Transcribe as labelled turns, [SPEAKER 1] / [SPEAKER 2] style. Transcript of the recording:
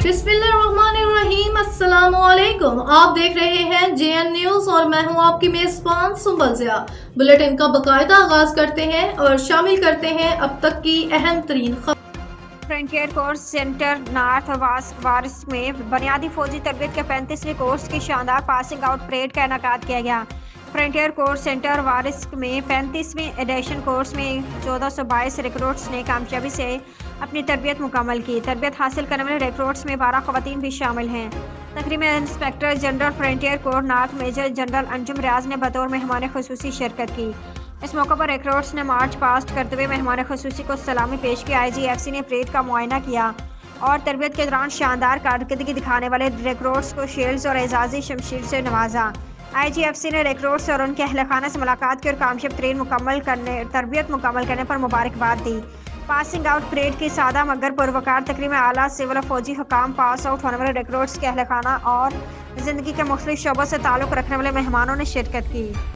[SPEAKER 1] बिस्मिल्लाहिर्रहमानिर्रहीम, अस्सलामुअलैकुम। आप देख रहे हैं JN न्यूज और मैं हूं आपकी मेजबान सुंबल ज़िया। बुलेटिन का बाकायदा आगाज करते हैं और शामिल करते हैं अब तक की अहम तरीन खबर।
[SPEAKER 2] फ्रंटियर कोर्स सेंटर नॉर्थ वारिस में बुनियादी फौजी तरबियत के 35वें कोर्स की शानदार पासिंग आउट परेड का इनेकाद किया गया। फ्रंटियर कोर्स सेंटर वारिस में 35वें एडिशन कोर्स में 1422 रिक्रूट्स ने कामयाबी से अपनी तरबियत मुकम्मल की। तरबियत हासिल करने वाले रिक्रूट्स में 12 खवातीन भी शामिल हैं। तकरीब में inspector general frontier corps north major general Anjum Riaz ने बतौर मेहमान खुसूसी शिरकत की। इस मौके पर रिक्रूट्स ने मार्च पास्ट करते हुए मेहमान खुसूसी को सलामी पेश की। IGFC ने परेड का मुआयना किया और तरबियत के दौरान शानदार कारकर्दगी दिखाने वाले रिक्रूट्स को शील्ड्स और एजाजी शमशीर से नवाजा। IGFC ने रिक्रूट्स और उनके अहल खाना से मुलाकात की और कामयाब तरबियत मुकम्मल करने पर मुबारकबाद दी। पासिंग आउट परेड की सादा मगर पुरवकार तकरीब में आला सिविल और फौजी हुकाम, पास आउट होने वाले रिक्रूट्स के अहल खाना और जिंदगी के मुख्तलिफ शोबों से ताल्लुक़ रखने वाले मेहमानों ने शिरकत की।